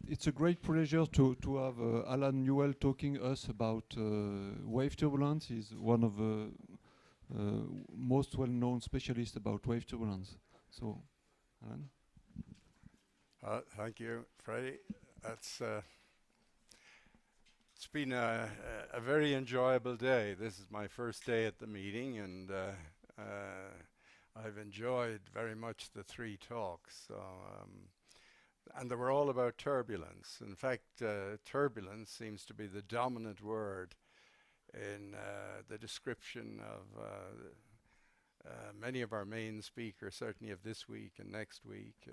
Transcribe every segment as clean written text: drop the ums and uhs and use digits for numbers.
it's a great pleasure to have Alan Newell talking us about wave turbulence. He's one of the most well-known specialists about wave turbulence. So, Alan. Thank you, Freddie. It's been a very enjoyable day. This is my first day at the meeting, and I've enjoyed very much the three talks. And they were all about turbulence. In fact, turbulence seems to be the dominant word in the description of many of our main speakers, certainly of this week and next week.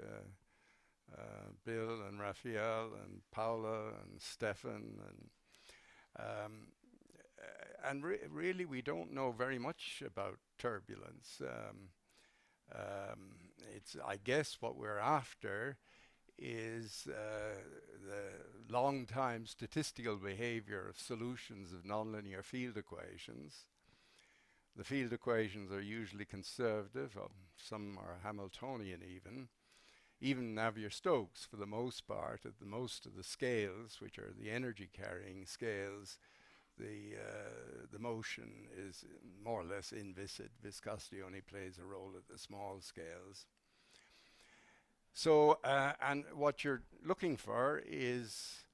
Bill and Raphael and Paula and Stefan and really we don't know very much about turbulence. It's, I guess, what we're after is the long time statistical behavior of solutions of nonlinear field equations. The field equations are usually conservative, some are Hamiltonian even Navier-Stokes for the most part. At the most of the scales, which are the energy carrying scales, the motion is more or less inviscid. Viscosity only plays a role at the small scales. So, and what you're looking for is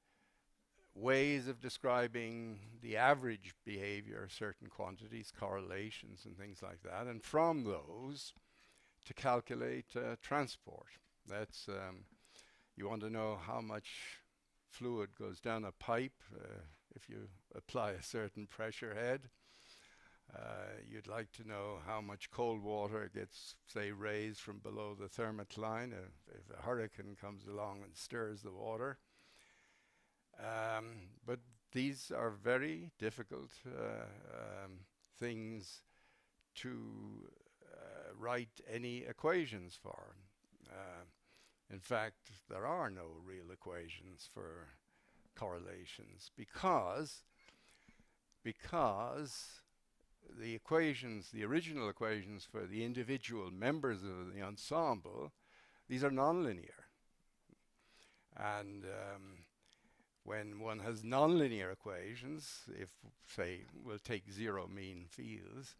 ways of describing the average behavior of certain quantities, correlations and things like that, and from those to calculate transport. That's, you want to know how much fluid goes down a pipe if you apply a certain pressure head. You'd like to know how much cold water gets, say, raised from below the thermocline if a hurricane comes along and stirs the water. But these are very difficult things to write any equations for. In fact, there are no real equations for correlations because the equations, the original equations for the individual members of the ensemble, these are nonlinear. And when one has nonlinear equations, if, say, we'll take zero mean fields,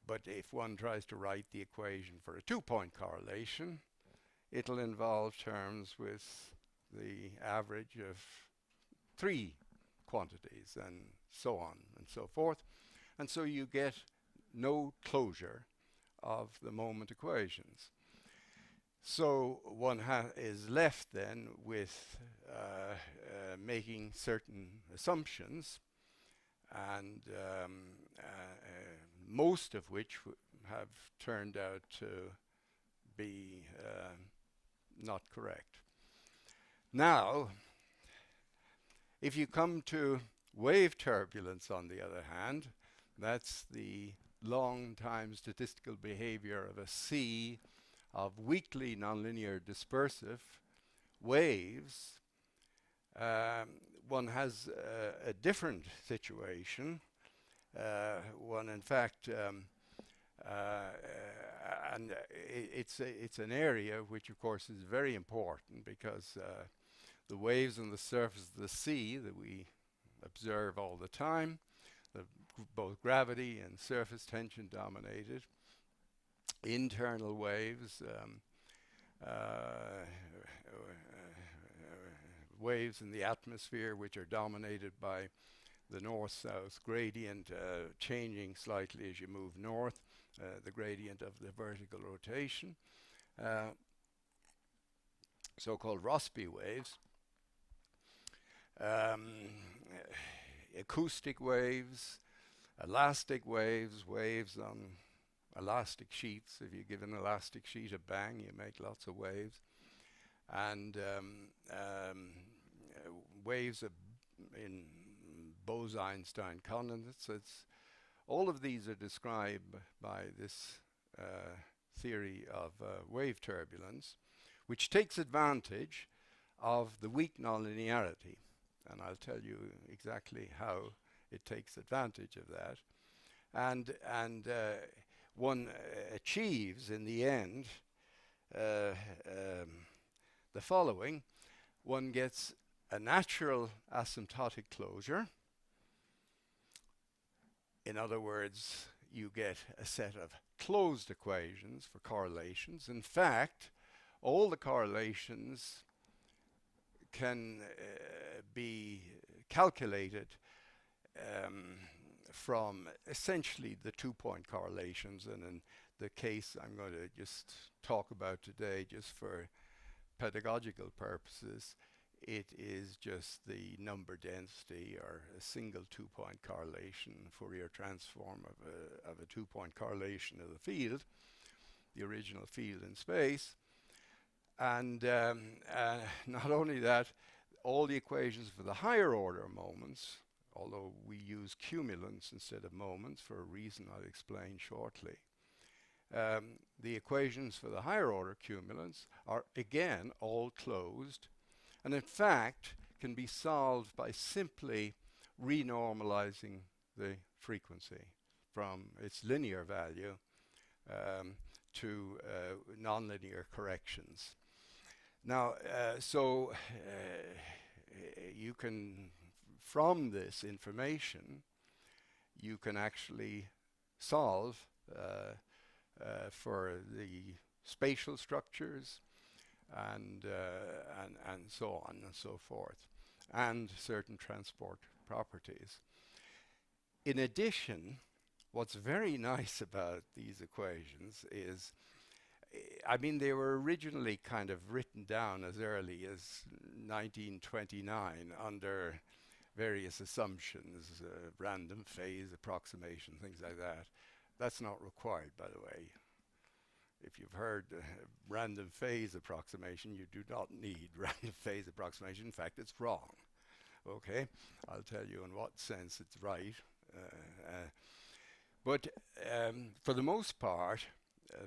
but if one tries to write the equation for a two-point correlation, it'll involve terms with the average of three quantities and so on and so forth. And so you get no closure of the moment equations. So one is left then with making certain assumptions, and most of which have turned out to be not correct. Now, if you come to wave turbulence, on the other hand, that's the long time statistical behavior of a sea of weakly nonlinear dispersive waves. One has a different situation. One, in fact, and it's an area which, of course, is very important because the waves on the surface of the sea that we observe all the time, both gravity and surface tension dominated, internal waves, waves in the atmosphere which are dominated by the north-south gradient changing slightly as you move north, the gradient of the vertical rotation, so-called Rossby waves, acoustic waves, elastic waves, waves on elastic sheets. If you give an elastic sheet a bang, you make lots of waves. And waves in Bose-Einstein condensates. All of these are described by this theory of wave turbulence, which takes advantage of the weak nonlinearity. And I'll tell you exactly how it takes advantage of that. And one achieves in the end the following. one gets a natural asymptotic closure. In other words, you get a set of closed equations for correlations. In fact, all the correlations can be calculated from essentially the 2-point correlations, and in the case I'm going to just talk about today, just for pedagogical purposes, it is just the number density, or a single 2-point correlation, Fourier transform of a 2-point correlation of the field, the original field in space. And not only that, all the equations for the higher order moments, although we use cumulants instead of moments for a reason I'll explain shortly, the equations for the higher order cumulants are again all closed, and in fact can be solved by simply renormalizing the frequency from its linear value to nonlinear corrections. Now, you can, from this information, you can actually solve for the spatial structures and so on and so forth, and certain transport properties. In addition, what's very nice about these equations is, I mean, they were originally kind of written down as early as 1929 under various assumptions, random phase approximation, things like that. That's not required, by the way. If you've heard random phase approximation, you do not need random phase approximation. In fact, it's wrong. Okay, I'll tell you in what sense it's right. But for the most part,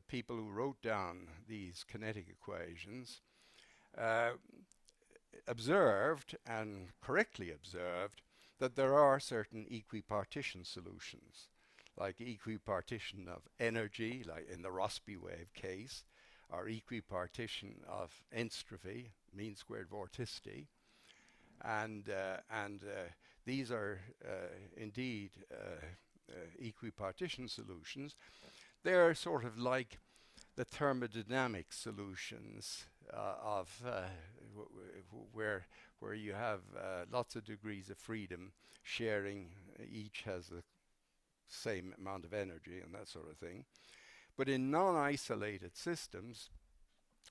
people who wrote down these kinetic equations observed, and correctly observed, that there are certain equipartition solutions, like equipartition of energy, like in the Rossby wave case, or equipartition of entropy, mean squared vorticity, and these are indeed equipartition solutions. They're sort of like the thermodynamic solutions of where you have lots of degrees of freedom sharing, each has the same amount of energy and that sort of thing. But in non-isolated systems,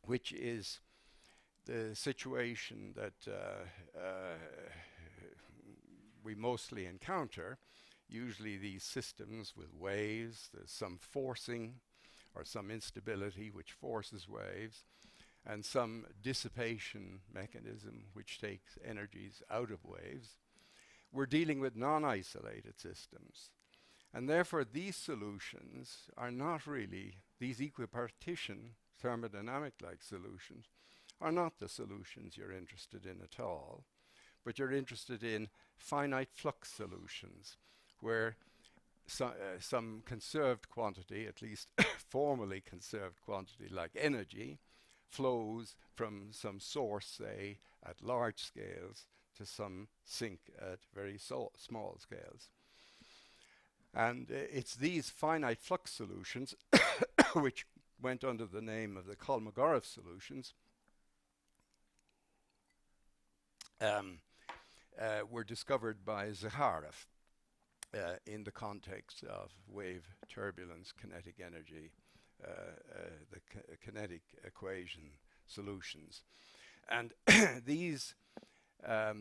which is the situation that we mostly encounter, usually these systems with waves, there's some forcing or some instability which forces waves, and some dissipation mechanism which takes energies out of waves. We're dealing with non-isolated systems. And therefore these solutions are not really, these equipartition thermodynamic-like solutions are not the solutions you're interested in at all, but you're interested in finite flux solutions, where some conserved quantity, at least formally conserved quantity like energy, flows from some source, say, at large scales to some sink at very small scales. And it's these finite flux solutions, which went under the name of the Kolmogorov solutions, were discovered by Zakharov in the context of wave turbulence, kinetic energy, the kinetic equation solutions. And these are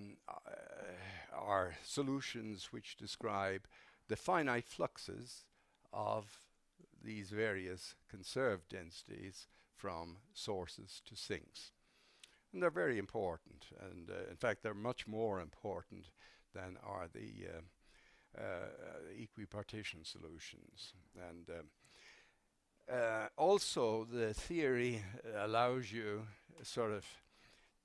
solutions which describe the finite fluxes of these various conserved densities from sources to sinks. And they're very important, and in fact they're much more important than are the equipartition solutions. And also the theory allows you sort of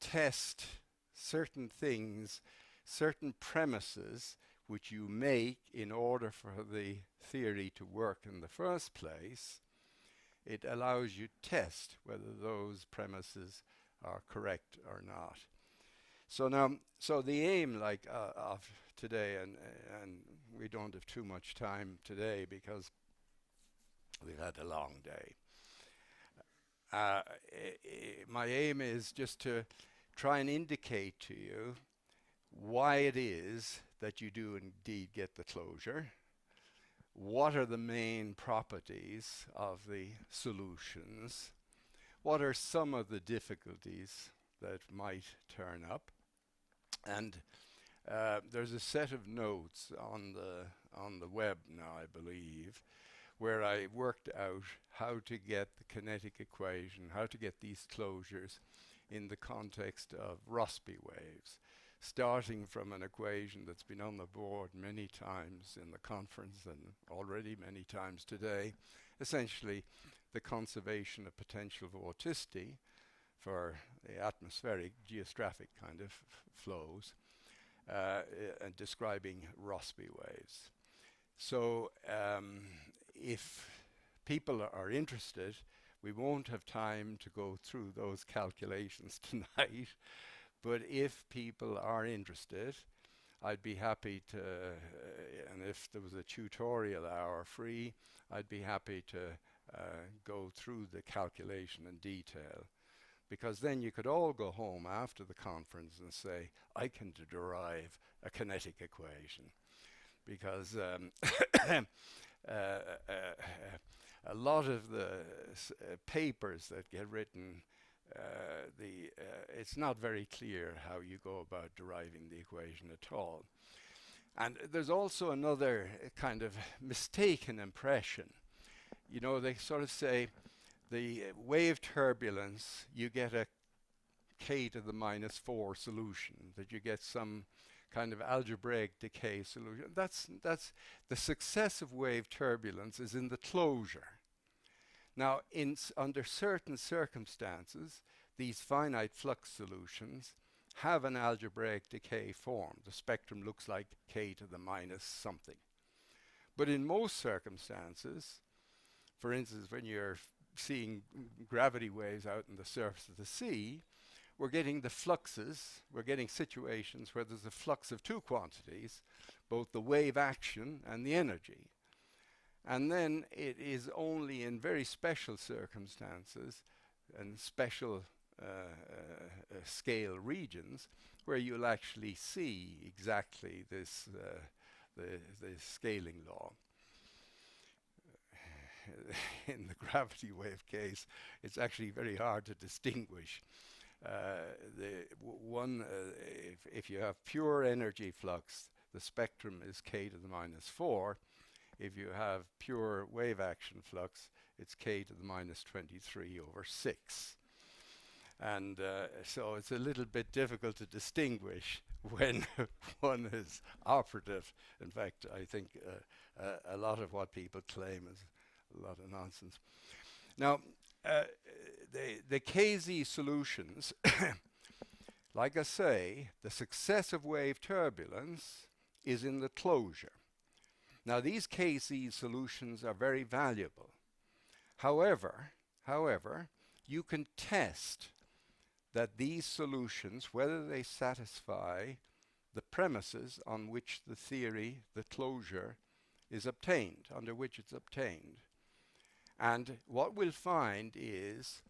test certain things, certain premises which you make in order for the theory to work in the first place. It allows you to test whether those premises are correct or not. So now, so the aim, like of today, and we don't have too much time today because we've had a long day. My aim is just to try and indicate to you why it is that you do indeed get the closure. What are the main properties of the solutions? What are some of the difficulties that might turn up? And there's a set of notes on the web now, I believe, where I worked out how to get the kinetic equation, how to get these closures in the context of Rossby waves, starting from an equation that's been on the board many times in the conference and already many times today, essentially the conservation of potential vorticity for the atmospheric geostrophic kind of flows, and describing Rossby waves. So if people are interested, we won't have time to go through those calculations tonight, but if people are interested, I'd be happy to, and if there was a tutorial hour free, I'd be happy to go through the calculation in detail, because then you could all go home after the conference and say, I can derive a kinetic equation. Because a lot of the papers that get written, it's not very clear how you go about deriving the equation at all. And there's also another kind of mistaken impression. You know, they sort of say the wave turbulence, you get a k to the minus 4 solution, that you get some kind of algebraic decay solution. That's the successive wave turbulence is in the closure. Now, under certain circumstances, these finite flux solutions have an algebraic decay form. The spectrum looks like k to the minus something. But in most circumstances, for instance, when you're seeing gravity waves out in the surface of the sea, we're getting the fluxes, we're getting situations where there's a flux of two quantities, both the wave action and the energy. And then it is only in very special circumstances and special scale regions where you'll actually see exactly this, the scaling law. In the gravity wave case, it's actually very hard to distinguish. If you have pure energy flux, the spectrum is k to the minus 4. If you have pure wave action flux, it's k to the minus 23 over 6. And so it's a little bit difficult to distinguish when one is operative. In fact, I think a lot of what people claim is a lot of nonsense. Now, the KZ solutions, like I say, the successive wave turbulence is in the closure. Now, these KZ solutions are very valuable. However, you can test that these solutions, whether they satisfy the premises on which the theory, the closure, is obtained, under which it's obtained. And what we'll find is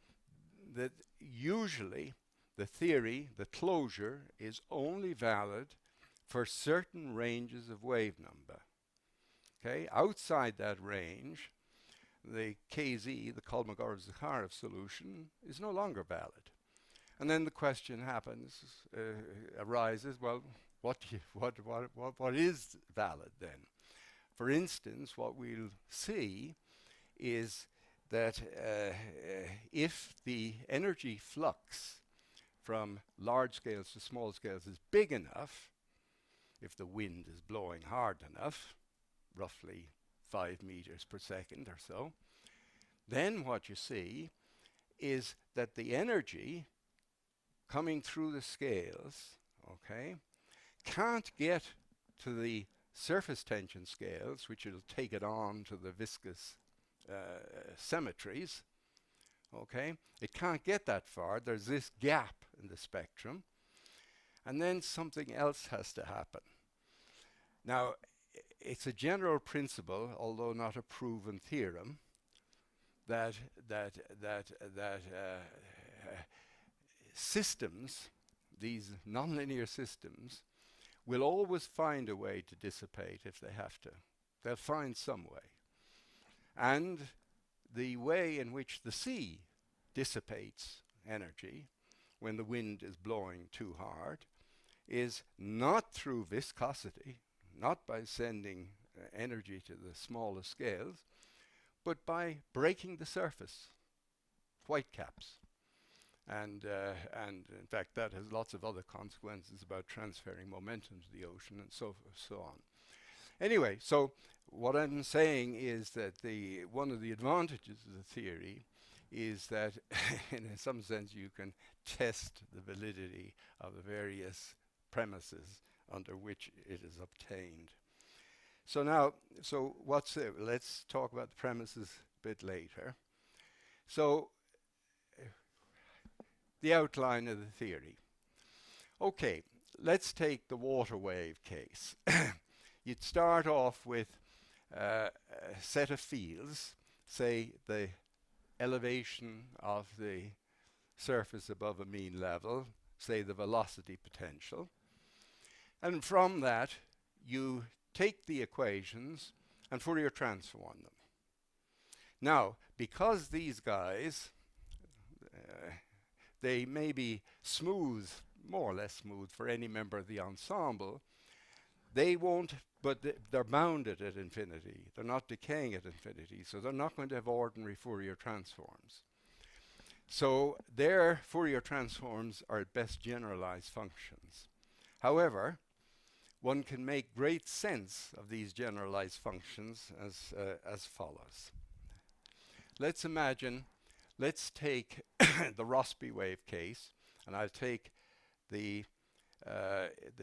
that usually the theory, the closure, is only valid for certain ranges of wave number. Okay, outside that range, the KZ, the Kolmogorov-Zakharov solution, is no longer valid. And then the question arises, well, what is valid then? For instance, what we'll see is that if the energy flux from large scales to small scales is big enough, if the wind is blowing hard enough, roughly 5 meters per second or so, then what you see is that the energy coming through the scales, okay, can't get to the surface tension scales, which will take it on to the viscous symmetries. Okay, it can't get that far. There's this gap in the spectrum, And then something else has to happen. Now, it's a general principle, although not a proven theorem, that systems, these nonlinear systems, will always find a way to dissipate if they have to. They'll find some way. And the way in which the sea dissipates energy when the wind is blowing too hard is not through viscosity, not by sending energy to the smallest scales, but by breaking the surface, whitecaps. And in fact, that has lots of other consequences about transferring momentum to the ocean and so on. Anyway, so what I'm saying is that one of the advantages of the theory is that in some sense you can test the validity of the various premises under which it is obtained. So now, let's talk about the premises a bit later. So the outline of the theory. Okay, let's take the water wave case. You'd start off with a set of fields, say the elevation of the surface above a mean level, say the velocity potential. And from that, you take the equations and Fourier transform them. Now, because these guys, they may be smooth, more or less smooth for any member of the ensemble, they won't, but they're bounded at infinity. They're not decaying at infinity, so they're not going to have ordinary Fourier transforms. So their Fourier transforms are at best generalized functions. However, one can make great sense of these generalized functions as follows. Let's take the Rossby wave case, and I'll take the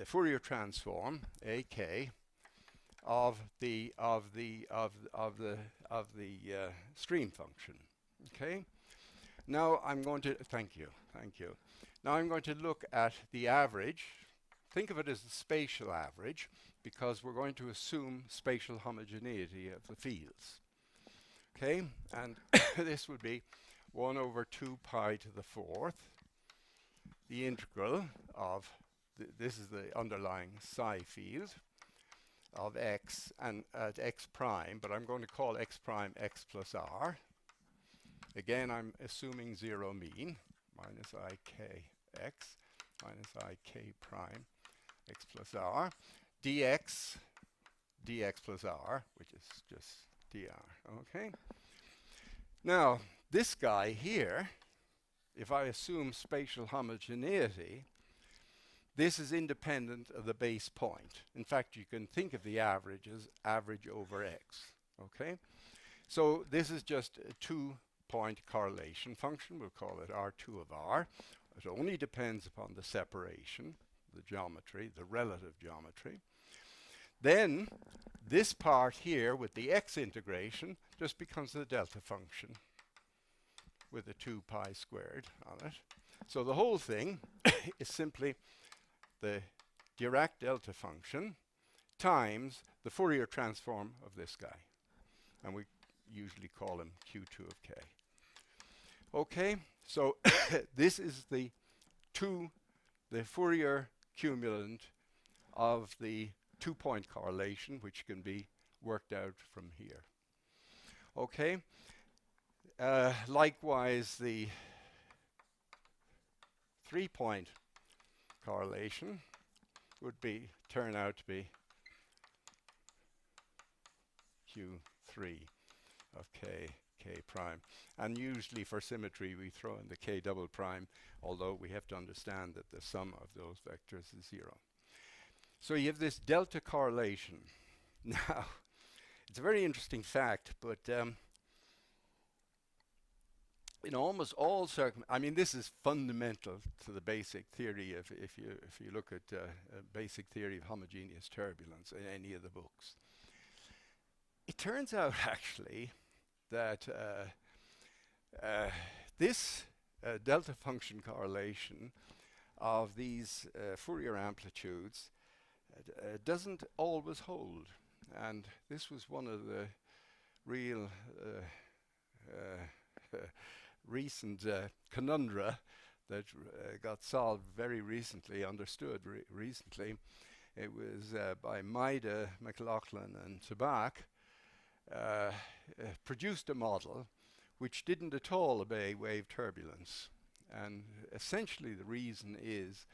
Fourier transform AK of the stream function. Okay. Now I'm going to thank you. Now I'm going to look at the average. Think of it as the spatial average, because we're going to assume spatial homogeneity of the fields. Okay, and this would be 1 over 2 pi to the 4th, the integral of, this is the underlying psi field, of x and at x prime, but I'm going to call x prime x plus r. Again, I'm assuming 0 mean, minus ik x, minus ik prime x plus r, dx plus r, which is just dr, okay? Now, this guy here, if I assume spatial homogeneity, this is independent of the base point. In fact, you can think of the average as average over x, okay? So this is just a 2-point correlation function. We'll call it R2 of r. It only depends upon the separation, the geometry, the relative geometry. Then this part here with the x integration just becomes the delta function with a 2 pi squared on it. So the whole thing is simply the Dirac delta function times the Fourier transform of this guy. And we usually call him Q2 of k. Okay, so this is the Fourier cumulant of the 2-point correlation, which can be worked out from here. Okay, likewise the 3-point correlation would turn out to be Q3 of k prime. And usually for symmetry we throw in the k double prime, although we have to understand that the sum of those vectors is 0. So you have this delta correlation. Now, it's a very interesting fact, but in almost all I mean, this is fundamental to the basic theory if you look at a basic theory of homogeneous turbulence in any of the books. It turns out actually that this delta function correlation of these Fourier amplitudes doesn't always hold. And this was one of the real recent conundra that got solved very recently, understood recently. It was by Maida, McLaughlin, and Tabak, produced a model which didn't at all obey wave turbulence. And essentially the reason is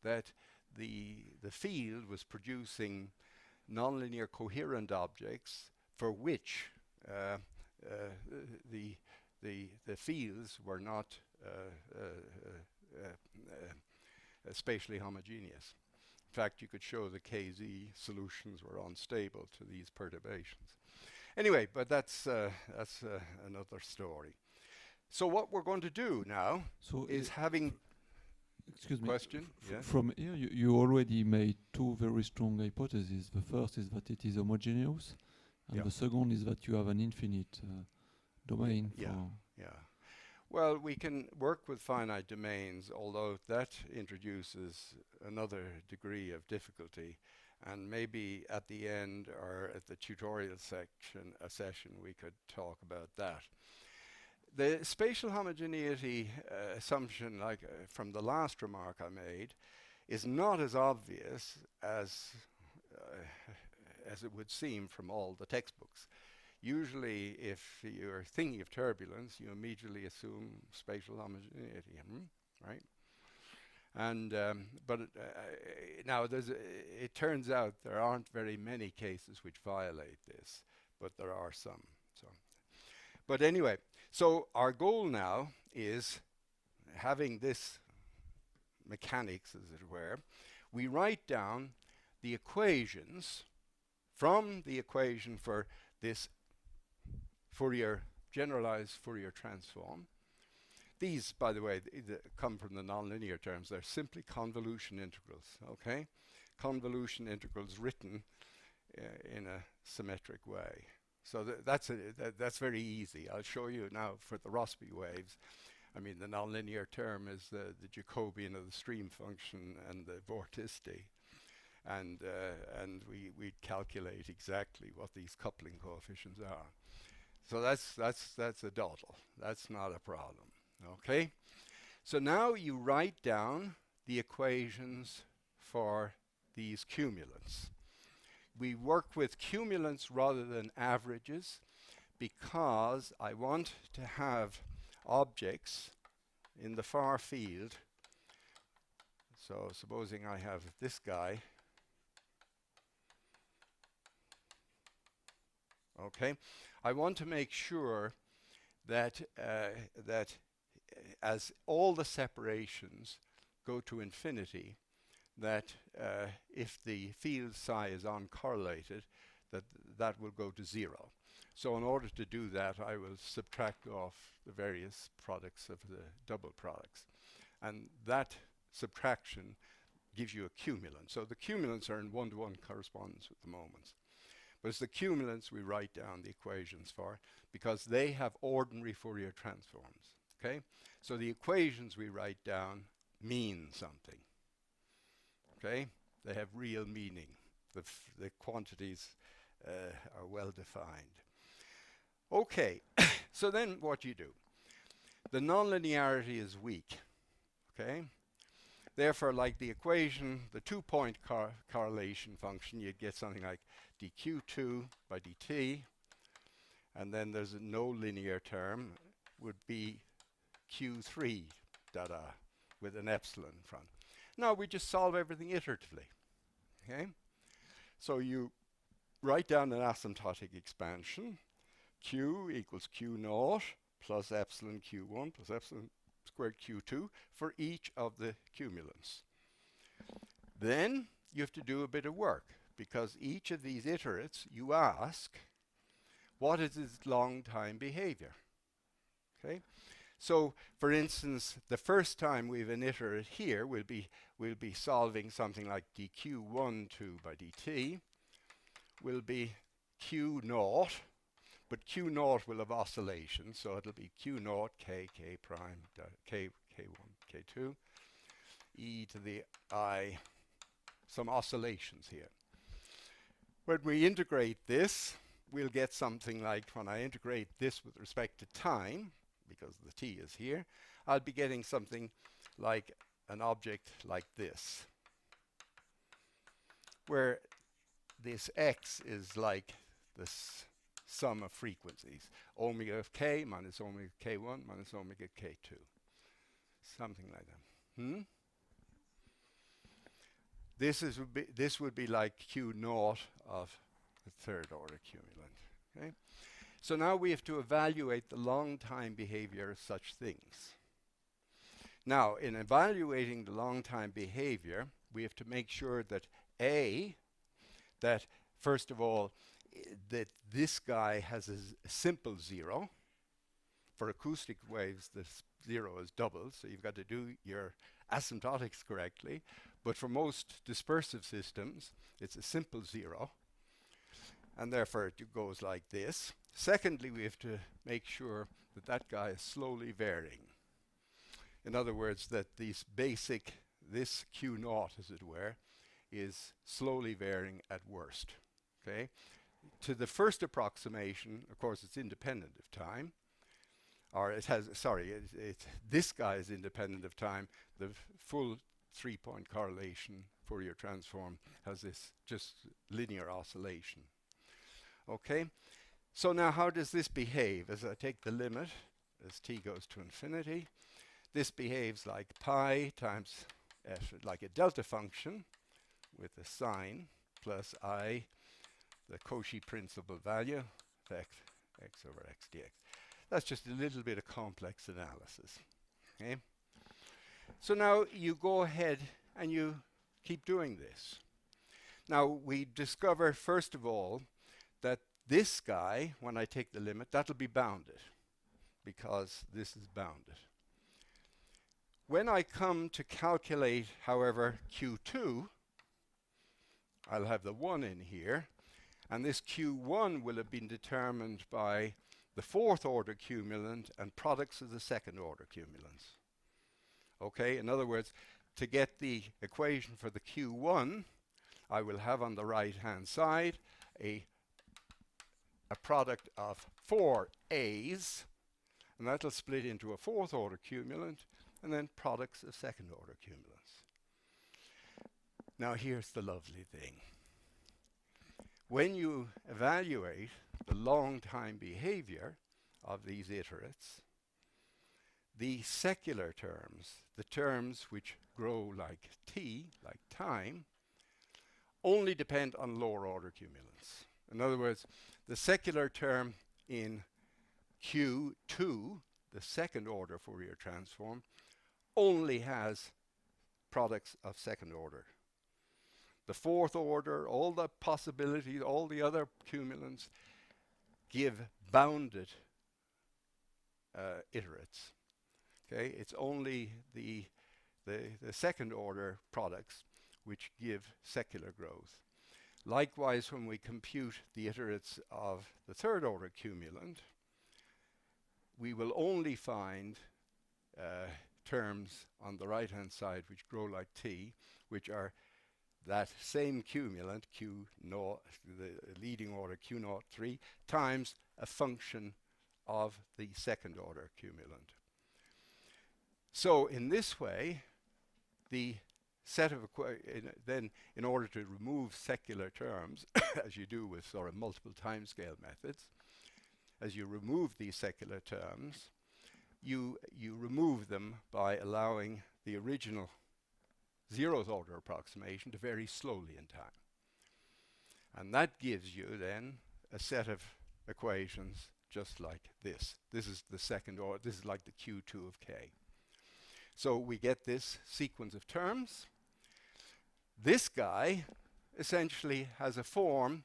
that the field was producing nonlinear coherent objects for which the fields were not spatially homogeneous. In fact, you could show the KZ solutions were unstable to these perturbations. Anyway, but that's another story. So what we're going to do now is having... Excuse me. Question? Yeah. From here, you already made two very strong hypotheses. The first is that it is homogeneous, and the second is that you have an infinite domain. Yeah. Well, we can work with finite domains, although that introduces another degree of difficulty. And maybe at the end or at the tutorial session, we could talk about that. The spatial homogeneity assumption, like from the last remark I made, is not as obvious as it would seem from all the textbooks. Usually, if you're thinking of turbulence, you immediately assume spatial homogeneity, right? And but now it turns out there aren't very many cases which violate this, but there are some. But anyway. So our goal now is, having this mechanics, as it were, we write down the equations from the equation for this generalized Fourier transform. These, by the way, come from the nonlinear terms. They're simply convolution integrals, okay? Convolution integrals written in a symmetric way. So that's very easy. I'll show you now for the Rossby waves. I mean, the nonlinear term is the Jacobian of the stream function and the vorticity. And we calculate exactly what these coupling coefficients are. So that's a dawdle. That's not a problem, okay? So now you write down the equations for these cumulants. We work with cumulants rather than averages because I want to have objects in the far field. So supposing I have this guy, okay, I want to make sure that as all the separations go to infinity, that if the field psi is uncorrelated, that will go to 0. So in order to do that, I will subtract off the various products of the double products. And that subtraction gives you a cumulant. So the cumulants are in one-to-one correspondence with the moments. But it's the cumulants we write down the equations for, because they have ordinary Fourier transforms. Okay? So the equations we write down mean something. Okay? They have real meaning. The quantities are well defined. Okay, so then what you do? The nonlinearity is weak. Okay? Therefore, like the equation, the two-point correlation function, you'd get something like dq2 by dt, and then there's a no linear term, would be q3 with an epsilon in front. Now we just solve everything iteratively. Okay? So you write down an asymptotic expansion. Q equals q0 plus epsilon q1 plus epsilon squared q2 for each of the cumulants. Then you have to do a bit of work, because each of these iterates you ask, what is its long time behavior? Okay? So, for instance, the first time we have an iterate here, we'll be solving something like dq12 by dt will be q0, but q0 will have oscillation, so it'll be q0 k prime k1 k2 e to the I, some oscillations here. When we integrate this, we'll get something like, when I integrate this with respect to time, because the t is here, I'll be getting something like an object like this, where this x is like this sum of frequencies, omega of k minus omega k1 minus omega k2. Something like that. This would be like q naught of the third order cumulant. Okay? So now we have to evaluate the long time behavior of such things. Now, in evaluating the long time behavior, we have to make sure that that first of all, that this guy has a simple zero. For acoustic waves, this zero is double, so you've got to do your asymptotics correctly. But for most dispersive systems, it's a simple zero, and therefore it goes like this. Secondly, we have to make sure that that guy is slowly varying. In other words, that this q naught, as it were, is slowly varying at worst. Okay? To the first approximation, of course, it's independent of time. Or it has, sorry, this guy is independent of time. The full 3-point correlation Fourier transform has this just linear oscillation. Okay? So now how does this behave? As I take the limit, as t goes to infinity, this behaves like pi times f, like a delta function with a sign plus I, the Cauchy principal value of x over x dx. That's just a little bit of complex analysis. Okay? So now you go ahead and you keep doing this. Now we discover, first of all, that this guy, when I take the limit, that'll be bounded, because this is bounded. When I come to calculate, however, q2, I'll have the 1 in here, and this q1 will have been determined by the fourth order cumulant and products of the second order cumulants. Okay, in other words, to get the equation for the q1, I will have on the right hand side a product of 4 a's, and that'll split into a fourth order cumulant and then products of second order cumulants. Now here's the lovely thing. When you evaluate the long time behavior of these iterates, the secular terms, the terms which grow like t, like time, only depend on lower order cumulants. In other words, the secular term in Q2, the second order Fourier transform, only has products of second order. The fourth order, all the possibilities, all the other cumulants give bounded iterates. Okay, it's only the second order products which give secular growth. Likewise, when we compute the iterates of the third order cumulant, we will only find terms on the right hand side which grow like t, which are that same cumulant, q naught, the leading order q naught 3, times a function of the second order cumulant. So in this way, the set of then, in order to remove secular terms, as you do with sort of multiple timescale methods, as you remove these secular terms, you remove them by allowing the original zeroth order approximation to vary slowly in time. And that gives you then a set of equations just like this. This is the second order, this is like the Q2 of k. So we get this sequence of terms. This guy essentially has a form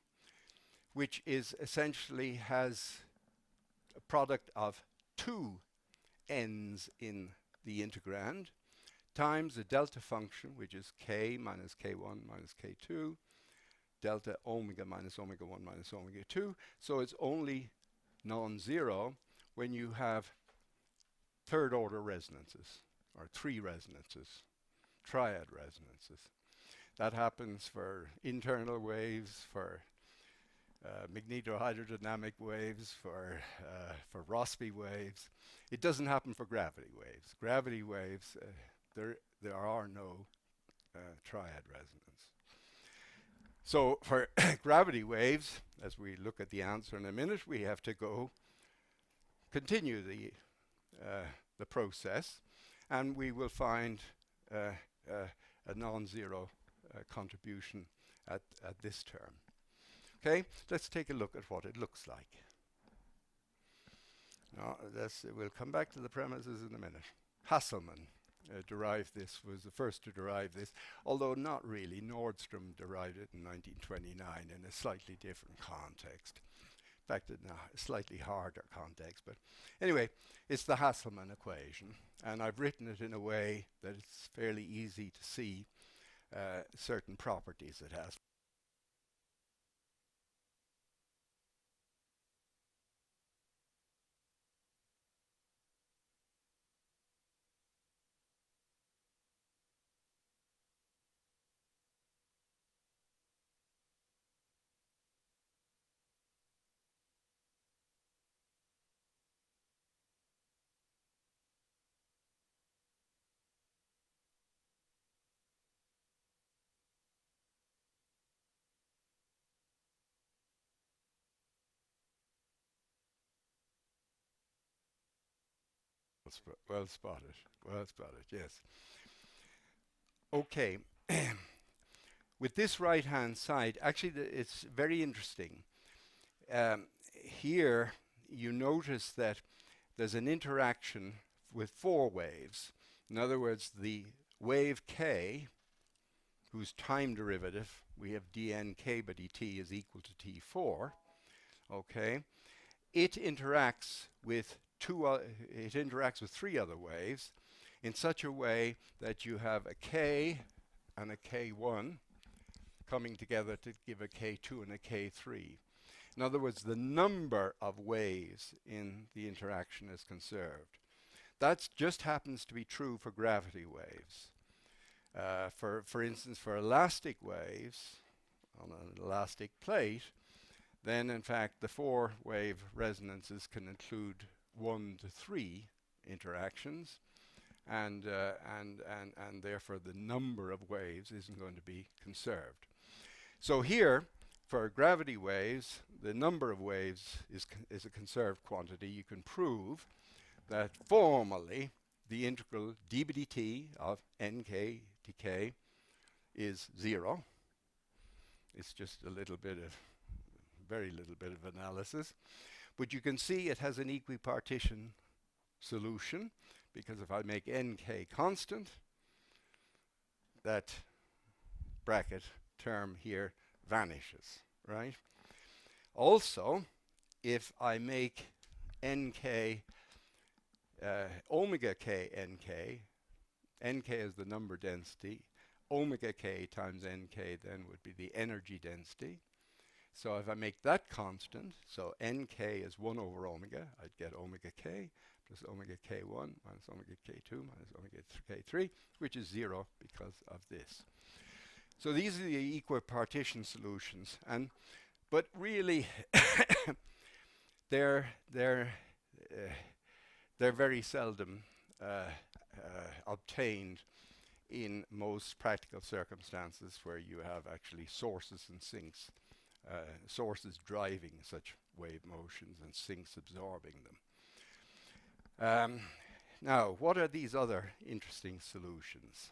which is essentially has a product of 2 n's in the integrand times a delta function, which is k minus k1 minus k2, delta omega minus omega 1 minus omega 2. So it's only non-zero when you have third order resonances, or 3 resonances. triad resonances. That happens for internal waves, for magnetohydrodynamic waves, for Rossby waves. It doesn't happen for gravity waves. Gravity waves, there are no triad resonance. So for gravity waves, as we look at the answer in a minute, we have to continue the process, and we will find a non-zero contribution at this term. Okay, let's take a look at what it looks like. Now, we'll come back to the premises in a minute. Hasselmann derived this, was the first to derive this, although not really. Nordstrom derived it in 1929 in a slightly different context. In fact, in a slightly harder context. But anyway, it's the Hasselmann equation, and I've written it in a way that it's fairly easy to see certain properties it has. Well spotted, yes. Okay, with this right-hand side, actually it's very interesting. Here you notice that there's an interaction with four waves. In other words, the wave k, whose time derivative, we have dnk by dt is equal to t4, okay? It interacts with three other waves in such a way that you have a k and a k1 coming together to give a k2 and a k3. In other words, the number of waves in the interaction is conserved. That just happens to be true for gravity waves. For instance, for elastic waves on an elastic plate, then in fact the four wave resonances can include 1 to 3 interactions, and therefore the number of waves isn't going to be conserved. So here, for gravity waves, the number of waves is a conserved quantity. You can prove that formally the integral d by dt of nk dk is 0. It's just very little bit of analysis. But you can see it has an equipartition solution, because if I make nk constant, that bracket term here vanishes, right? Also, if I make nk omega k nk is the number density, omega k times nk then would be the energy density. So if I make that constant, so nk is 1 over omega, I'd get omega k plus omega k1 minus omega k2 minus omega k3, which is 0 because of this. So these are the equipartition solutions, but really they're very seldom obtained in most practical circumstances where you have actually sources and sinks. Sources driving such wave motions and sinks absorbing them. Now, what are these other interesting solutions?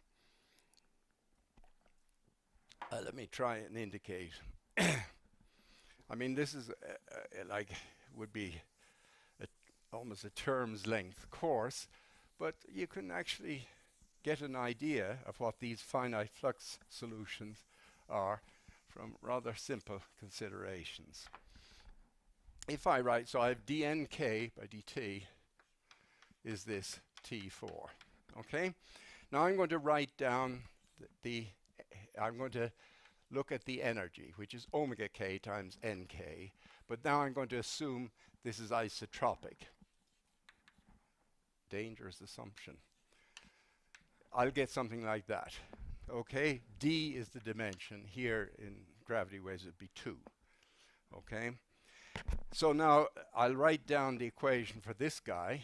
Let me try and indicate. I mean, this is would be almost a term's length course, but you can actually get an idea of what these finite flux solutions are from rather simple considerations. If I write, so I have dnk by dt is this T4, okay? Now I'm going to write down I'm going to look at the energy, which is omega k times nk, but now I'm going to assume this is isotropic. Dangerous assumption. I'll get something like that. Okay, d is the dimension. Here in gravity waves it'd be 2. Okay, so now I'll write down the equation for this guy.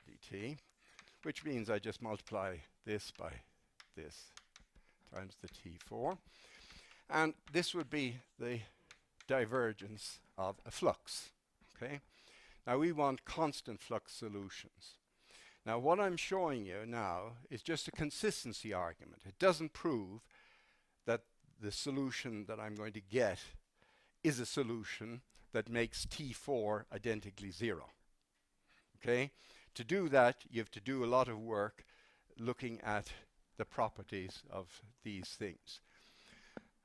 dt, which means I just multiply this by this times the T4. And this would be the divergence of a flux. Okay. Now we want constant flux solutions. Now what I'm showing you now is just a consistency argument. It doesn't prove that the solution that I'm going to get is a solution that makes T4 identically 0. Okay? To do that, you have to do a lot of work looking at the properties of these things.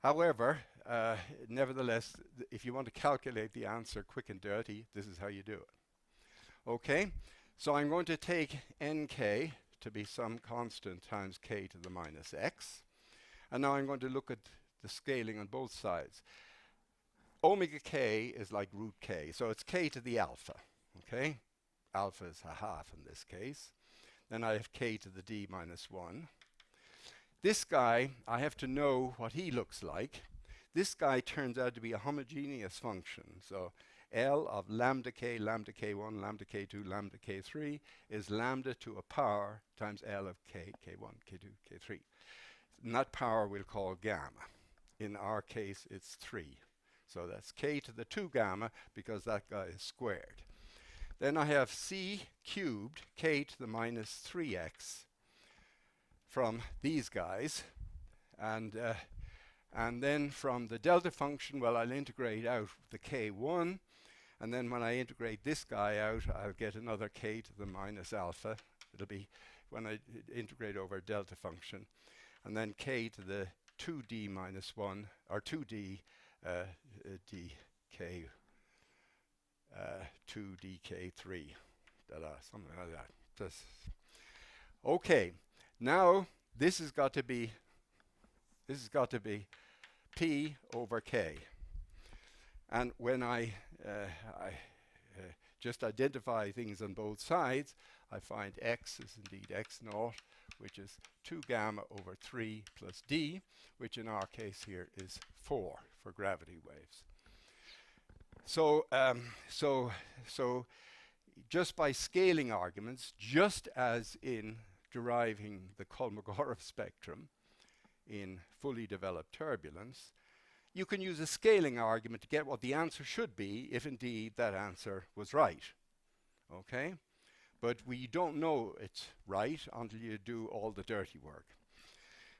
However, nevertheless, if you want to calculate the answer quick and dirty, this is how you do it. Okay, so I'm going to take nk to be some constant times k to the minus x. And now I'm going to look at the scaling on both sides. Omega k is like root k, so it's k to the alpha. Okay, alpha is a half in this case. Then I have k to the d minus 1. This guy, I have to know what he looks like. This guy turns out to be a homogeneous function. So L of lambda k1, lambda k2, lambda k3 is lambda to a power times L of k, k1, k2, k3. And that power we'll call gamma. In our case, it's 3. So that's k to the 2 gamma because that guy is squared. Then I have c cubed, k to the minus 3x from these guys. And then from the delta function, well, I'll integrate out the k1. And then when I integrate this guy out, I'll get another k to the minus alpha. It'll be when I integrate over a delta function. And then k to the 2d minus 1, or 2d dk 2dk3, something like that. Just okay. Now this has got to be p over k. And when I just identify things on both sides, I find x is indeed x naught, which is 2 gamma over 3 plus d, which in our case here is 4 for gravity waves. So just by scaling arguments, just as in deriving the Kolmogorov spectrum in fully developed turbulence, you can use a scaling argument to get what the answer should be if indeed that answer was right. Okay? But we don't know it's right until you do all the dirty work.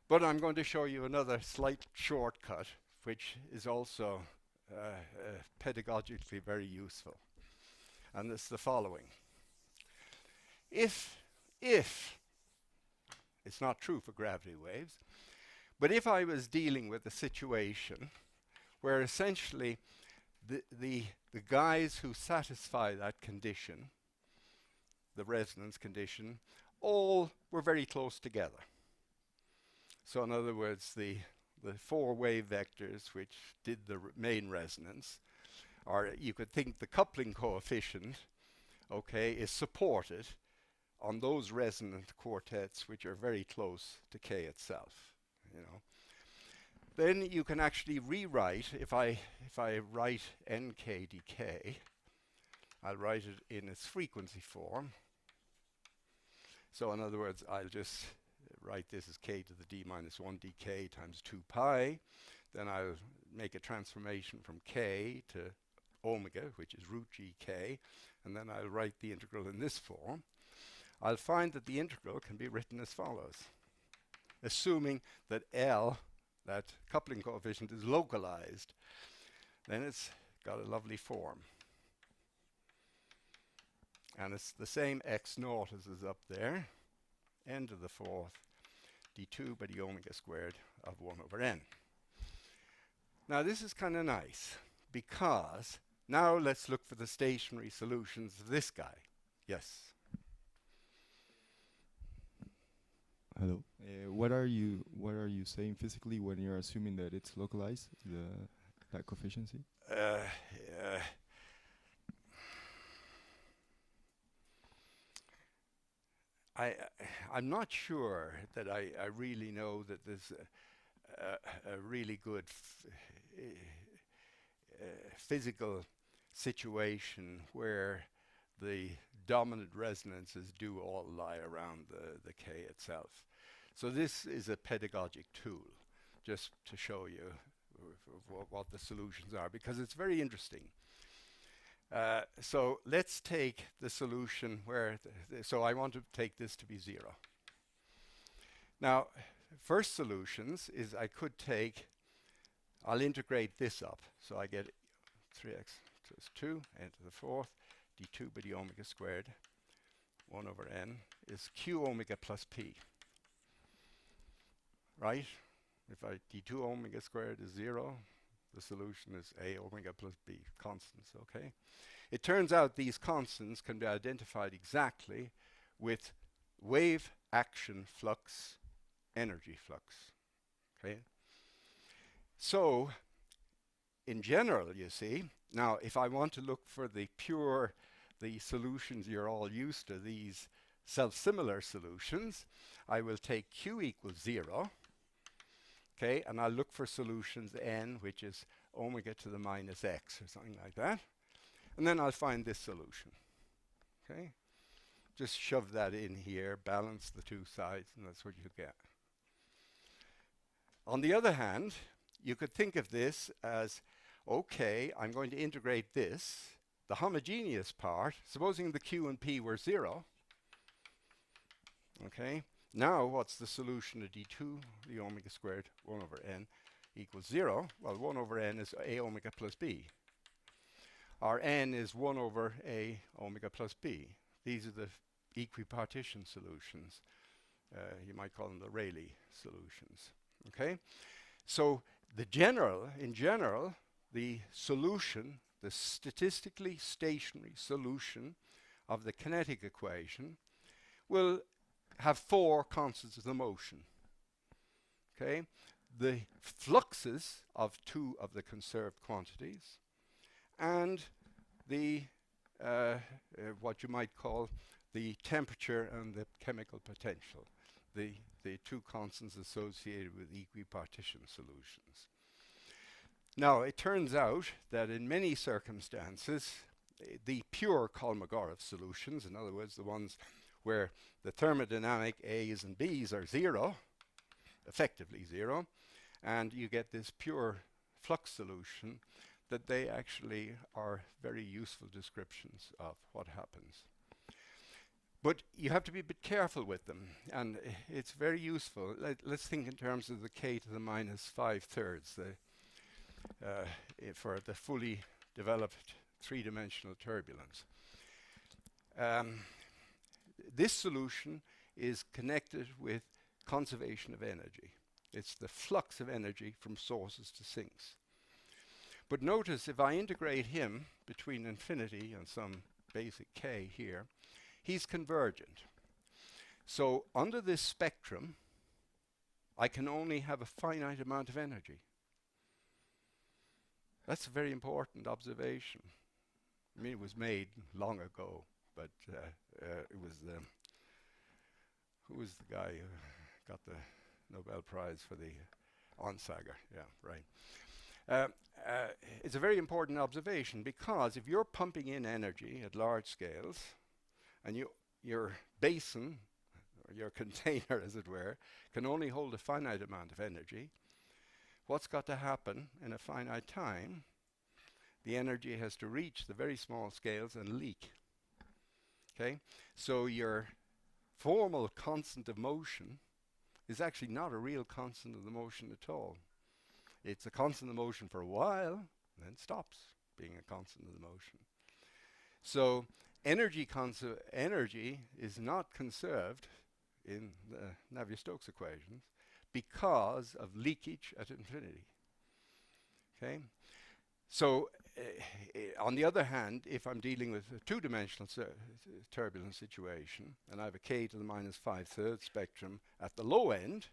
But I'm going to show you another slight shortcut, which is also pedagogically very useful. And it's the following. If it's not true for gravity waves, but if I was dealing with a situation where essentially the guys who satisfy that condition, the resonance condition, all were very close together. So in other words, the 4 wave vectors which did the main resonance, or you could think the coupling coefficient, okay, is supported on those resonant quartets which are very close to k itself. You know, then you can actually rewrite, if I write nk dk, I'll write it in its frequency form. So in other words, I'll just write this as k to the d minus 1 dk times 2 pi. Then I'll make a transformation from k to omega, which is root gk, and then I'll write the integral in this form. I'll find that the integral can be written as follows. Assuming that L, that coupling coefficient, is localized, then it's got a lovely form. And it's the same x naught as is up there, n to the 4th d2 by the omega squared of 1 over n. Now this is kind of nice, because now let's look for the stationary solutions of this guy. Yes? Hello. What are you saying physically when you're assuming that it's localized, that coefficient? I'm not sure that I really know that there's a really good physical situation where the dominant resonances do all lie around the K itself. So this is a pedagogic tool, just to show you what the solutions are, because it's very interesting. So let's take the solution where, so I want to take this to be 0. Now, first solutions is I could take, I'll integrate this up. So I get 3x plus 2 n to the 4th, d2 by the omega squared, 1 over n, is q omega plus p. Right? If I d2 omega squared is 0, the solution is a omega plus b, constants, okay? It turns out these constants can be identified exactly with wave action flux, energy flux, okay? So, in general, you see, now if I want to look for the solutions you're all used to, these self-similar solutions, I will take q equals 0, okay, and I'll look for solutions n, which is omega to the minus x, or something like that. And then I'll find this solution, okay? Just shove that in here, balance the two sides, and that's what you get. On the other hand, you could think of this as, okay, I'm going to integrate this, the homogeneous part, supposing the q and p were 0, okay? Now, what's the solution to d2, the omega squared, 1 over n, equals 0? Well, 1 over n is a omega plus b. Our n is 1 over a omega plus b. These are the equipartition solutions. You might call them the Rayleigh solutions, okay? So in general, the solution, the statistically stationary solution of the kinetic equation will have 4 constants of the motion, okay? The fluxes of 2 of the conserved quantities, and the what you might call the temperature and the chemical potential, the 2 constants associated with equipartition solutions. Now, it turns out that in many circumstances, the pure Kolmogorov solutions, in other words, the ones where the thermodynamic A's and B's are 0, effectively 0, and you get this pure flux solution, that they actually are very useful descriptions of what happens. But you have to be a bit careful with them, and it's very useful. Let's think in terms of the k to the minus 5/3, for the fully developed 3-dimensional turbulence. This solution is connected with conservation of energy. It's the flux of energy from sources to sinks. But notice if I integrate him between infinity and some basic k here, he's convergent. So under this spectrum, I can only have a finite amount of energy. That's a very important observation. I mean, it was made long ago, but it was who was the guy who got the Nobel Prize for the Onsager? Yeah, right. It's a very important observation, because if you're pumping in energy at large scales, and your basin, or your container as it were, can only hold a finite amount of energy, what's got to happen in a finite time? The energy has to reach the very small scales and leak. Okay? So your formal constant of motion is actually not a real constant of the motion at all. It's a constant of motion for a while, and then stops being a constant of the motion. So energy is not conserved in the Navier-Stokes equations because of leakage at infinity. Okay? So on the other hand, if I'm dealing with a 2-dimensional turbulent situation, and I have a k to the minus 5/3 spectrum at the low end,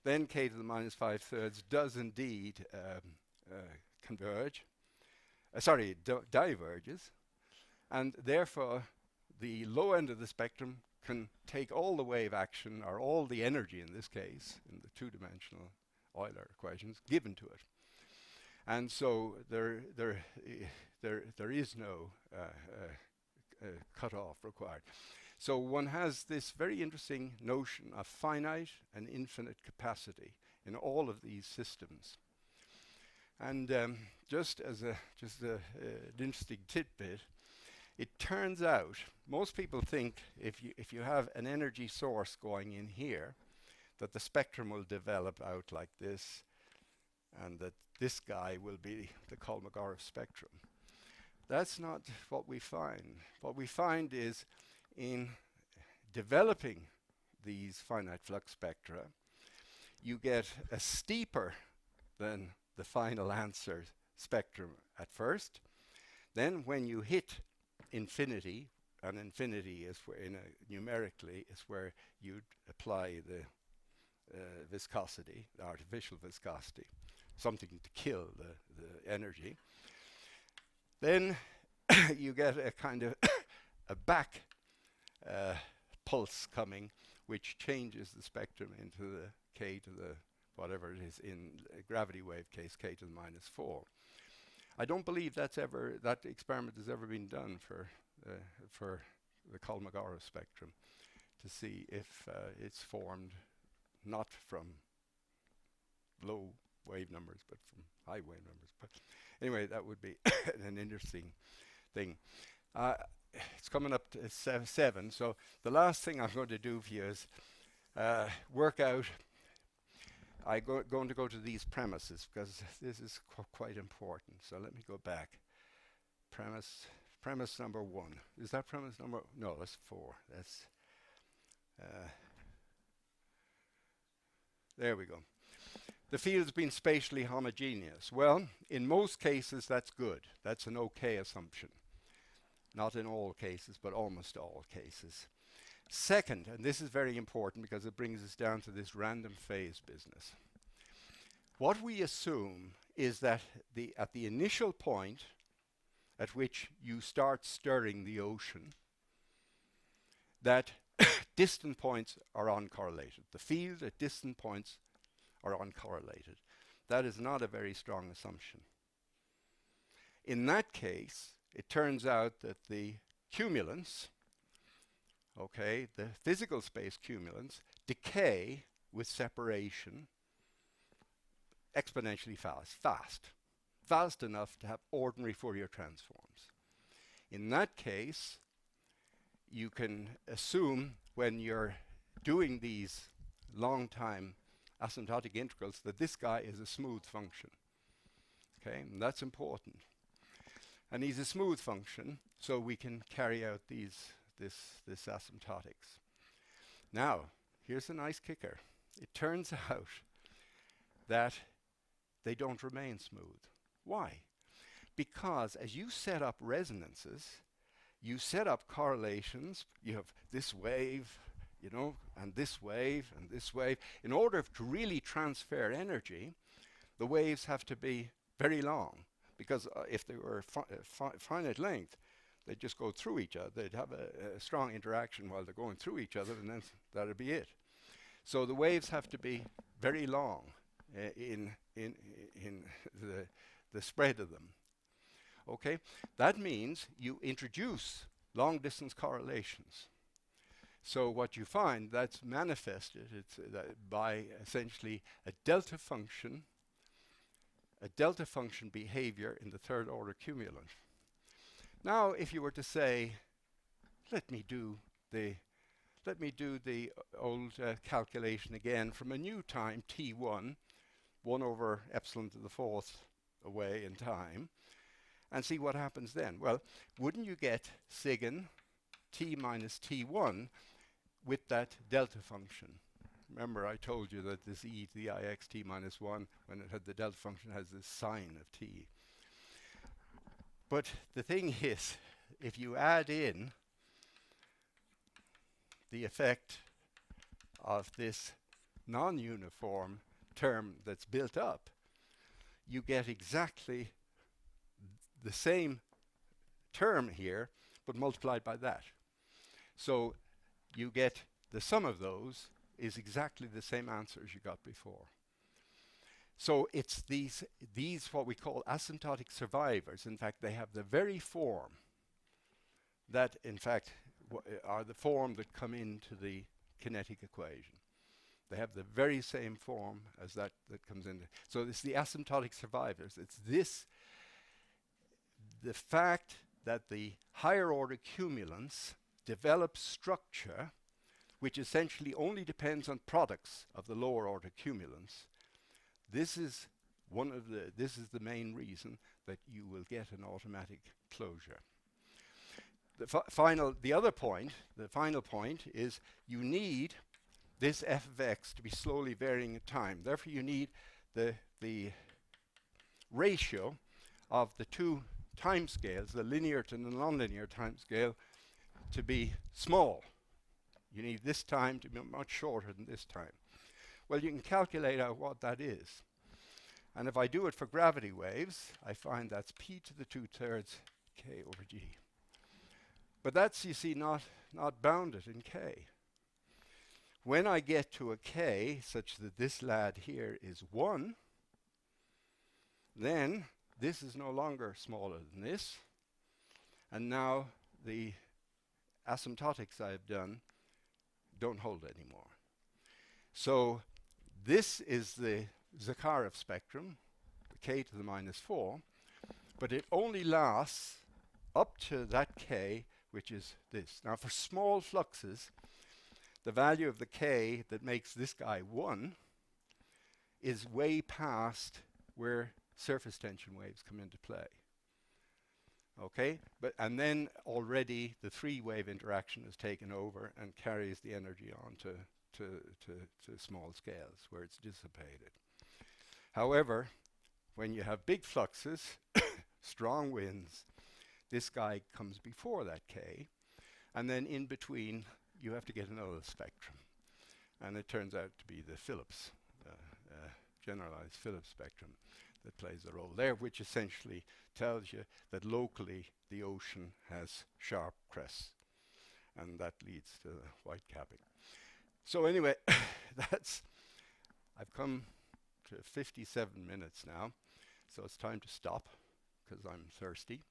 then k to the minus 5/3 does indeed diverges, and therefore the low end of the spectrum can take all the wave action, or all the energy in this case, in the two-dimensional Euler equations, given to it. And so there is no cutoff required. So one has this very interesting notion of finite and infinite capacity in all of these systems. And just as an interesting tidbit, it turns out most people think if you have an energy source going in here, that the spectrum will develop out like this, and that this guy will be the Kolmogorov spectrum. That's not what we find. What we find is, in developing these finite flux spectra, you get a steeper than the final answer spectrum at first. Then when you hit infinity, and infinity is where numerically is where you'd apply the viscosity, the artificial viscosity, something to kill the energy. Then you get a kind of a back pulse coming, which changes the spectrum into the k to the whatever it is in a gravity wave case, k to the -4. I don't believe that experiment has ever been done for the Kolmogorov spectrum, to see if it's formed not from low wave numbers, but from high wave numbers. But anyway, that would be an interesting thing. It's coming up to 7, so the last thing I'm going to do for you is work out. I'm going to go to these premises, because this is quite important. So let me go back. Premise number 1. Is that premise number? No, that's 4. That's there we go. The field's been spatially homogeneous. Well, in most cases, that's good. That's an okay assumption. Not in all cases, but almost all cases. Second, and this is very important because it brings us down to this random phase business. What we assume is that at the initial point at which you start stirring the ocean, that distant points are uncorrelated. The field at distant points are uncorrelated. That is not a very strong assumption. In that case, it turns out that the cumulants, okay, the physical space cumulants, decay with separation exponentially fast enough to have ordinary Fourier transforms. In that case, you can assume when you're doing these long time asymptotic integrals that this guy is a smooth function. Okay, and that's important. And he's a smooth function, so we can carry out this asymptotics. Now, here's a nice kicker. It turns out that they don't remain smooth. Why? Because as you set up resonances, you set up correlations. You have this wave, and this wave, and this wave. In order to really transfer energy, the waves have to be very long. Because if they were finite length, they'd just go through each other. They'd have a strong interaction while they're going through each other, and then that'd be it. So the waves have to be very long in the spread of them. Okay, that means you introduce long distance correlations. So what you find, that's manifested by essentially a delta function behavior in the third order cumulant. Now, if you were to say, let me do the old calculation again from a new time, t1, 1 over epsilon to the 4th away in time, and see what happens then. Well, wouldn't you get sign t minus t1 with that delta function? Remember, I told you that this e to the ix t minus 1, when it had the delta function, has this sign of t. But the thing is, if you add in the effect of this non-uniform term that's built up, you get exactly the same term here, but multiplied by that. So you get the sum of those is exactly the same answer as you got before. So it's these what we call asymptotic survivors. In fact, they have the very form that, in fact, are the form that come into the kinetic equation. They have the very same form as that comes in. So it's the asymptotic survivors. It's the fact that the higher order cumulants develop structure which essentially only depends on products of the lower order cumulants. This is the main reason that you will get an automatic closure. The final point is you need this f of x to be slowly varying in time. Therefore, you need the ratio of the two time scales, the linear to the nonlinear time scale, to be small. You need this time to be much shorter than this time. Well, you can calculate out what that is. And if I do it for gravity waves, I find that's p to the 2/3 k over g. But that's, you see, not bounded in k. When I get to a k such that this lad here is 1, then this is no longer smaller than this. And now the asymptotics I've done don't hold anymore. So this is the Zakharov spectrum, the k to the -4, but it only lasts up to that k, which is this. Now for small fluxes, the value of the k that makes this guy 1 is way past where surface tension waves come into play. Okay, and then already the 3-wave interaction is taken over and carries the energy on to small scales where it's dissipated. However, when you have big fluxes, strong winds, this guy comes before that k, and then in between you have to get another spectrum. And it turns out to be the Phillips, generalized Phillips spectrum that plays a role there, which essentially tells you that locally the ocean has sharp crests, and that leads to the white capping. So anyway, I've come to 57 minutes now, so it's time to stop because I'm thirsty.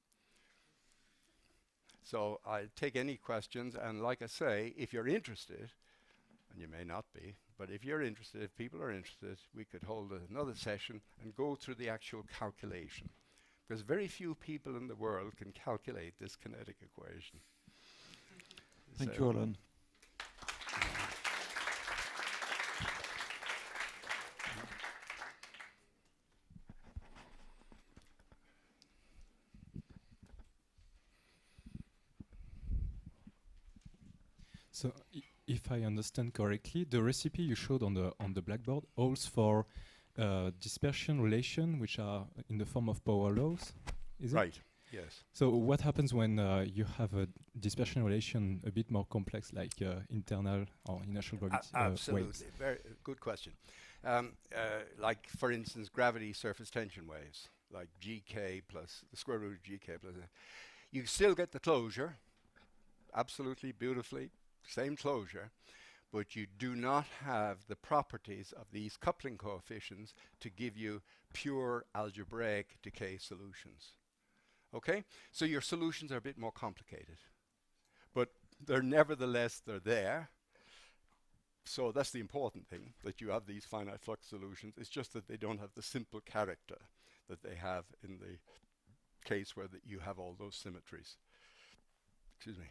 So I take any questions, and like I say, if you're interested, and you may not be, but if you're interested, if people are interested, we could hold another session and go through the actual calculation. Because very few people in the world can calculate this kinetic equation. Thank you, Alan. So if I understand correctly, the recipe you showed on the blackboard holds for dispersion relation, which are in the form of power laws, is Right, it? yes. So what happens when you have a dispersion relation a bit more complex, like internal or inertial gravity Absolutely, waves? very good question. Like, for instance, gravity surface tension waves, like gk plus the square root of gk plus you still get the closure, absolutely beautifully, same closure, but you do not have the properties of these coupling coefficients to give you pure algebraic decay solutions. Okay? So your solutions are a bit more complicated, but they're nevertheless, they're there. So that's the important thing, that you have these finite flux solutions. It's just that they don't have the simple character that they have in the case where you have all those symmetries. Excuse me.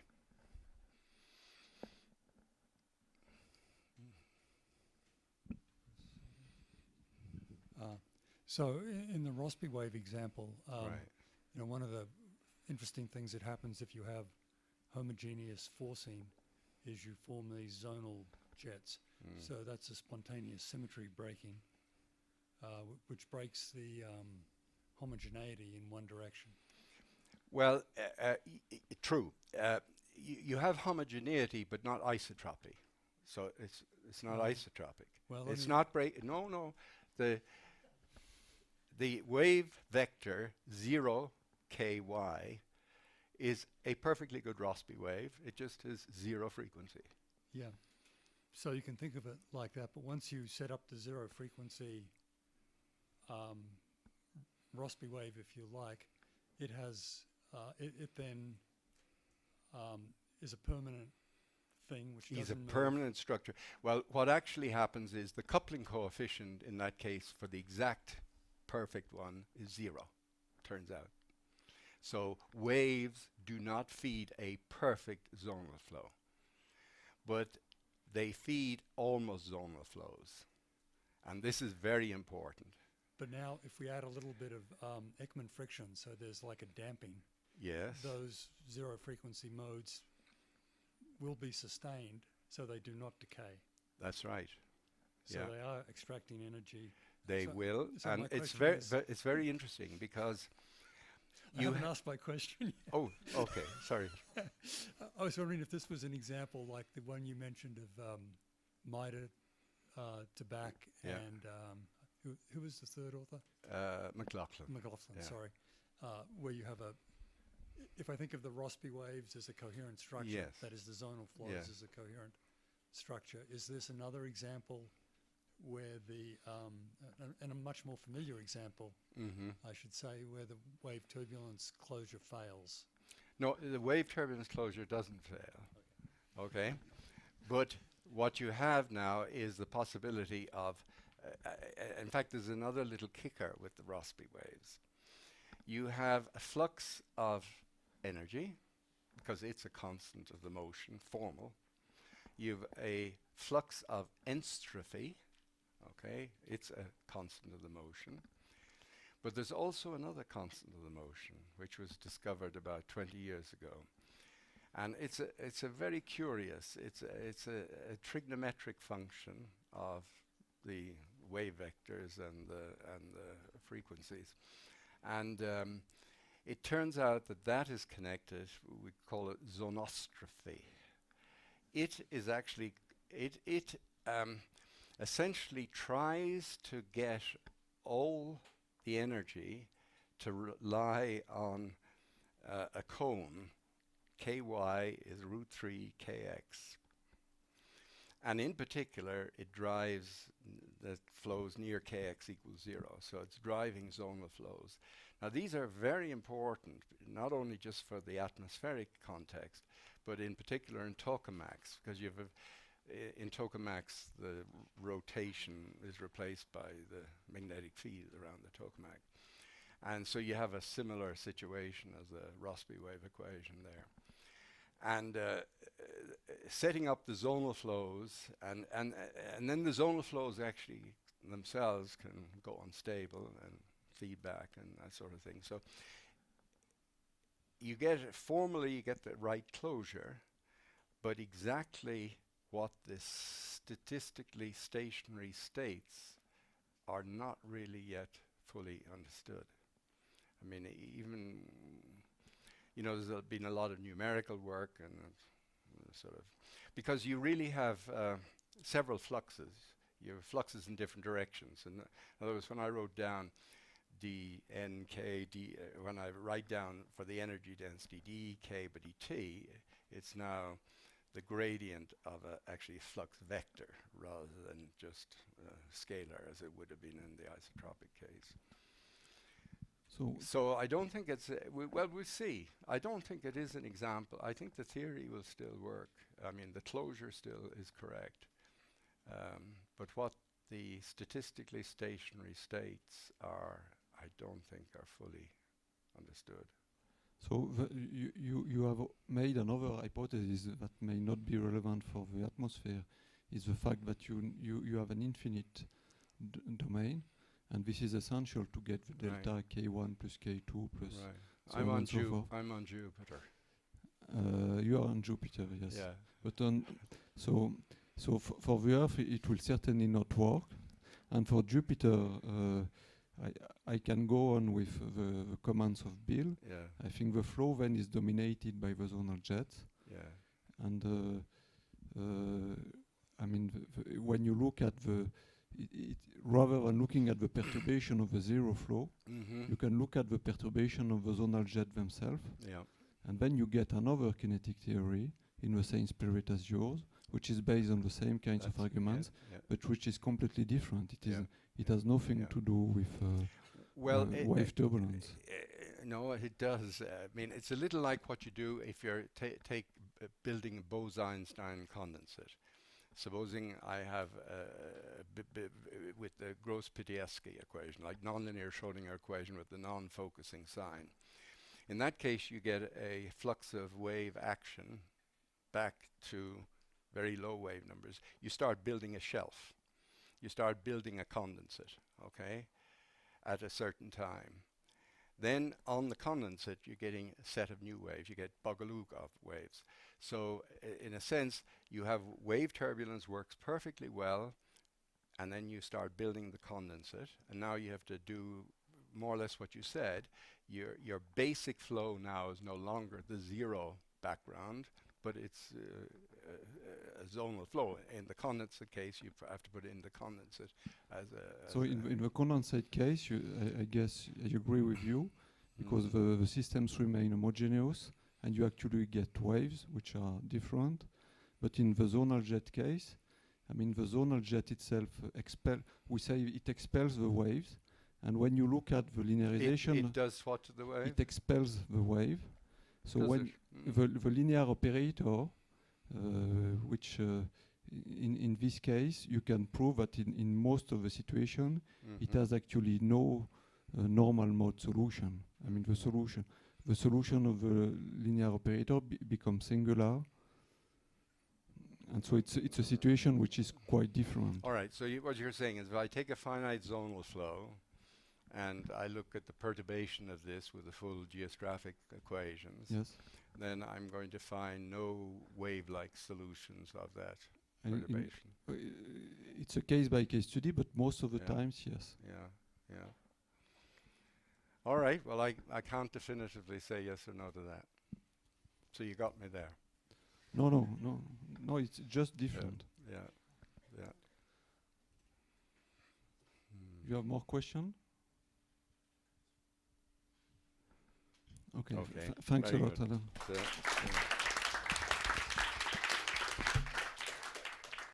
So in the Rossby wave example, Right. you know, one of the interesting things that happens if you have homogeneous forcing is you form these zonal jets. So that's a spontaneous symmetry breaking, which breaks the homogeneity in one direction. Well, true. You have homogeneity, but not isotropy. So it's not isotropic. Well, It's not break. No. The wave vector 0 ky is a perfectly good Rossby wave. It just has zero frequency. Yeah. So you can think of it like that, but once you set up the zero frequency Rossby wave, if you like, it has it then is a permanent thing which Is a doesn't move. permanent structure. Well, what actually happens is the coupling coefficient in that case for the exact perfect one is 0, turns out. So waves do not feed a perfect zonal flow, but they feed almost zonal flows. And this is very important. But now if we add a little bit of Ekman friction, so there's like a damping, Yes. those zero frequency modes will be sustained so they do not decay. That's right. So Yeah. they are extracting energy. They So- will. so And my it's question very is- it's very interesting because I you haven't asked my question yet. oh, okay, sorry. I was wondering if this was an example like the one you mentioned of Mida, Tabak, Yeah. and who was the third author? McLaughlin. McLaughlin, Yeah. sorry. Where you have if I think of the Rossby waves as a coherent structure, Yes. that is the zonal flows Yeah. as a coherent structure, is this another example where and a much more familiar example, Mm-hmm. I should say, where the wave turbulence closure fails? No, the wave turbulence closure doesn't fail. Okay? But what you have now is the possibility of, in fact, there's another little kicker with the Rossby waves. You have a flux of energy, because it's a constant of the motion, formal. You've a flux of entropy, okay? It's a constant of the motion. But there's also another constant of the motion, which was discovered about 20 years ago. And it's a very curious, it's a trigonometric function of the wave vectors and the frequencies. And it turns out that is connected, we call it zonostrophy. It is actually, it essentially tries to get all the energy to lie on a cone. Ky is √3 kx. And in particular, it drives that flows near kx equals 0. So it's driving zonal flows. Now these are very important, not only just for the atmospheric context, but in particular in tokamaks, because you have in tokamaks the rotation is replaced by the magnetic field around the tokamak. And so you have a similar situation as the Rossby wave equation there. And setting up the zonal flows, and then the zonal flows actually themselves can go unstable and feedback and that sort of thing. So you get formally you get the right closure, but exactly what the statistically stationary states are not really yet fully understood. I mean, even there's been a lot of numerical work and sort of because you really have several fluxes. You have fluxes in different directions. And in other words, when I wrote down dnk, when I write down for the energy density dk by dt, it's now the gradient of actually a flux vector rather than just scalar as it would have been in the isotropic case. So I don't think it's, we'll see. I don't think it is an example. I think the theory will still work. I mean, the closure still is correct. But what the statistically stationary states are, I don't think are fully understood. So you have made another hypothesis that may not be relevant for the atmosphere, is the fact that you have an infinite domain, and this is essential to get the delta K1 plus K2 plus so I'm on on and so forth. I'm on Jupiter. You are on Jupiter, yes. Yeah. But so for the Earth it will certainly not work, and for Jupiter I can go on with the comments of Bill. Yeah. I think the flow then is dominated by the zonal jets. Yeah. And I mean, when you look at rather than looking at the perturbation of the zero flow, you can look at the perturbation of the zonal jet themselves. Yeah. And then you get another kinetic theory in the same spirit as yours, which is based on the same kinds of That's- arguments, yeah, yeah. but which is completely different. It is. Yeah. It has nothing Yeah. to do with Well, wave turbulence. no, it does. I mean, it's a little like what you do if you're building a Bose-Einstein condensate. Supposing I have with the Gross-Pitaevsky equation, like nonlinear Schrodinger equation with the non-focusing sign. In that case, you get a flux of wave action back to very low wave numbers. You start building a shelf. You start building a condensate, okay, at a certain time. Then on the condensate, you're getting a set of new waves. You get Bogolukov waves. So in a sense, you have wave turbulence works perfectly well, and then you start building the condensate, and now you have to do more or less what you said. Your basic flow now is no longer the zero background, but it's a zonal flow. In the condensate case, you have to put in the condensate as a... So in the condensate case, I guess I agree with you, because the systems remain homogeneous, and you actually get waves which are different. But in the zonal jet case, I mean, the zonal jet itself we say it expels the waves, and when you look at the linearization, it does what to the wave? it expels the wave. So Does when it? the linear operator, which in this case, you can prove that in most of the situation, it has actually no normal mode solution. I mean, the solution of the linear operator becomes singular, and so it's a situation which is quite different. All right, so what you're saying is if I take a finite zonal flow and I look at the perturbation of this with the full geostrophic equations, Yes. then I'm going to find no wave-like solutions of that And in- perturbation. It's a case-by-case study, but most of the Yeah. times, yes. Yeah. All right, well, I can't definitively say yes or no to that. So you got me there. No, it's just different. Yeah. You have more question? Okay. Okay, Thanks a very lot, good. Alan. So, yeah.